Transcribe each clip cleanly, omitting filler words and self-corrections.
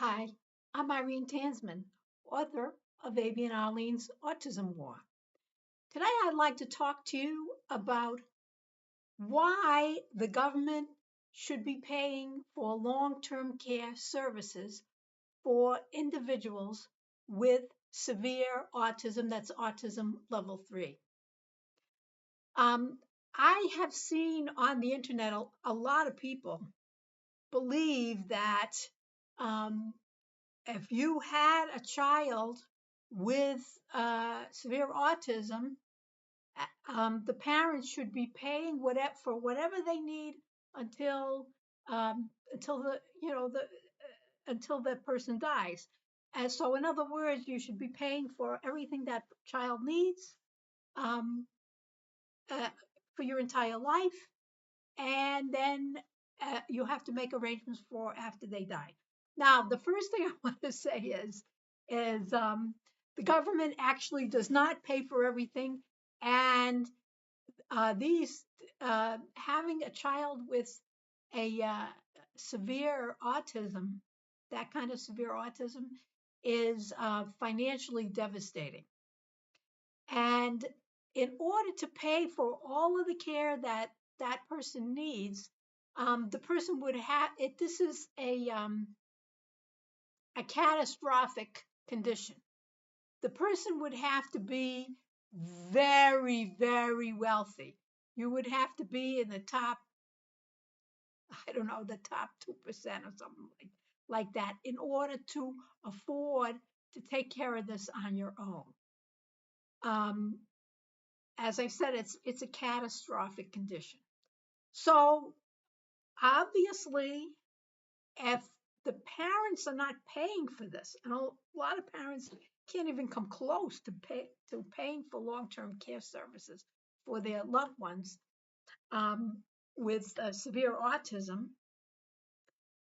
Hi, I'm Irene Tansman, author of Avi and Arlene's Autism War. Today I'd like to talk to you about why the government should be paying for long-term care services for individuals with severe autism, that's autism level 3. Um, I have seen on the internet a lot of people believe that um, if you had a child with severe autism, the parents should be paying whatever they need until until the you know the until that person dies. And so, in other words, you should be paying for everything that child needs um, uh, for your entire life, and then you have to make arrangements for after they die. Now, the first thing I want to say is the government actually does not pay for everything, and these having a child with a severe autism, that kind of severe autism, is financially devastating. And in order to pay for all of the care that that person needs, the person would have it. This is a catastrophic condition. The person would have to be very, very wealthy. You would have to be in the top, I don't know, the top 2% or something like that in order to afford to take care of this on your own. Um, as I said, it's a catastrophic condition. So obviously, if the parents are not paying for this, and a lot of parents can't even come close to paying for long-term care services for their loved ones um, with severe autism.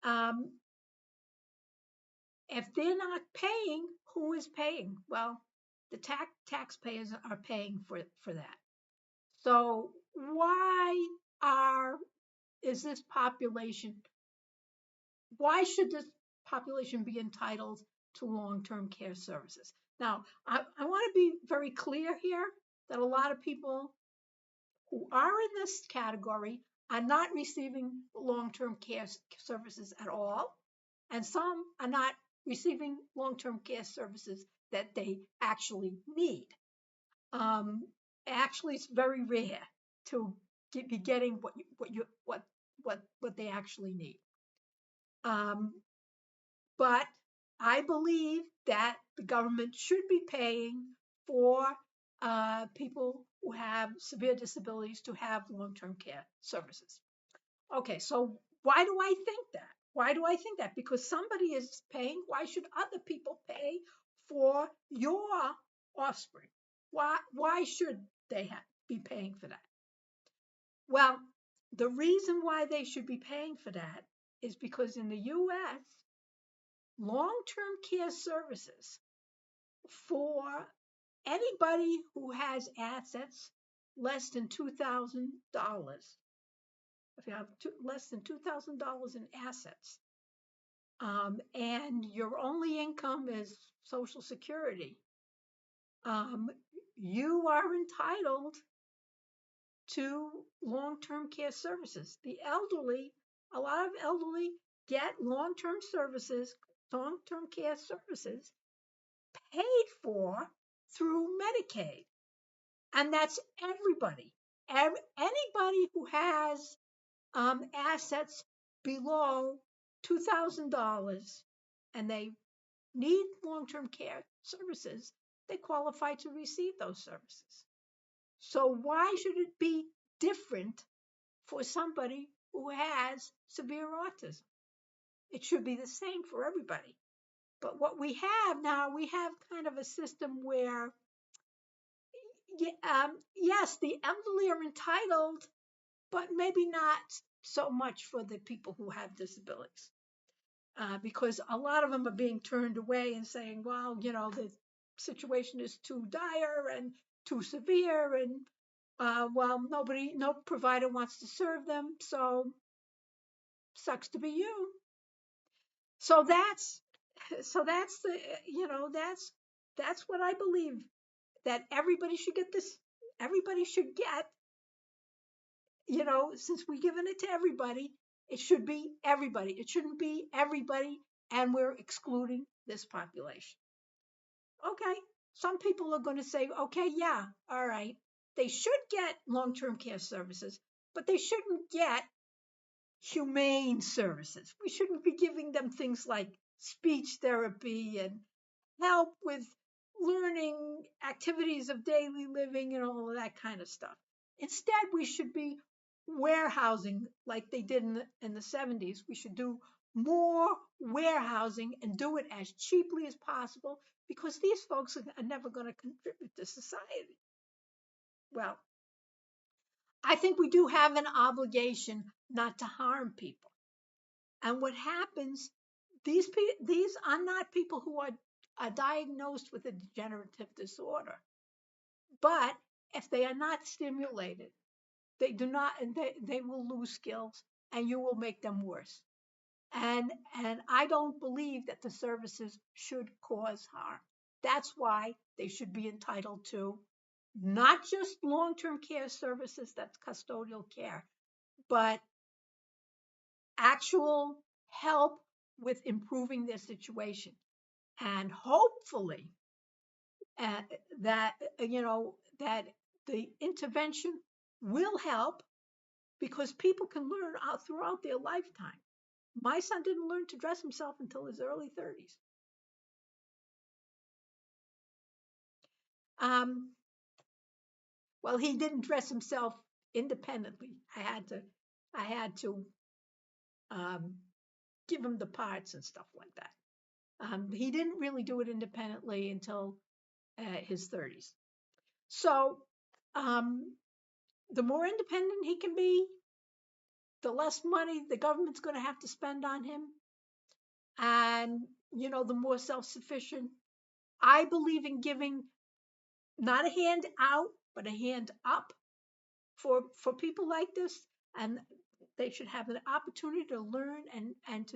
Um, if they're not paying, who is paying? Well, the taxpayers are paying for that. So why are is this population why should this population be entitled to long-term care services? Now, I want to be very clear here that a lot of people who are in this category are not receiving long-term care services at all, and some are not receiving long-term care services that they actually need. Um, Actually, it's very rare to be getting what they actually need. Um, But I believe that the government should be paying for people who have severe disabilities to have long-term care services. Okay, so why do I think that? Why do I think that? Because somebody is paying. Why should other people pay for your offspring? Why should they be paying for that? Well, the reason why they should be paying for that is because in the US, long-term care services for anybody who has assets less than $2,000. If you have less than $2,000 in assets, and your only income is Social Security, um, you are entitled to long-term care services. The elderly, a lot of elderly get long-term care services paid for through Medicaid. And that's everybody. Anybody who has assets below $2,000 and they need long term care services, they qualify to receive those services. So, why should it be different for somebody who has severe autism? It should be the same for everybody. But what we have now, we have kind of a system where yes, the elderly are entitled, but maybe not so much for the people who have disabilities, because a lot of them are being turned away and saying, well, the situation is too dire and too severe, and well, no provider wants to serve them, so sucks to be you. So that's So that's the, that's what I believe, that everybody should get this. Everybody should get, since we're giving it to everybody, it should be everybody. It shouldn't be everybody and we're excluding this population. Okay. Some people are going to say, okay, yeah, all right. They should get long term care services, but they shouldn't get humane services. We shouldn't be giving them things like speech therapy and help with learning activities of daily living and all of that kind of stuff. Instead, we should be warehousing like they did in the 70s. We should do more warehousing and do it as cheaply as possible because these folks are never going to contribute to society. Well, I think we do have an obligation not to harm people. And what happens, these are not people who are diagnosed with a degenerative disorder. But if they are not stimulated, they do not, and they will lose skills and you will make them worse. And I don't believe that the services should cause harm. That's why they should be entitled to not just long-term care services, that's custodial care, but actual help with improving their situation. And hopefully uh, that that the intervention will help because people can learn out throughout their lifetime. My son didn't learn to dress himself until his early 30s. Um, well, he didn't dress himself independently. I had to um, give him the parts and stuff like that. He didn't really do it independently until his 30s. So um, the more independent he can be, the less money the government's going to have to spend on him, and the more self-sufficient. I believe in giving not a hand out but a hand up for people like this, and they should have an opportunity to learn and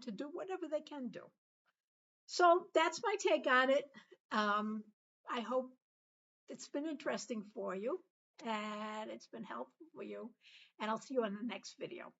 to do whatever they can do. So that's my take on it. I hope it's been interesting for you and it's been helpful for you, and I'll see you on the next video.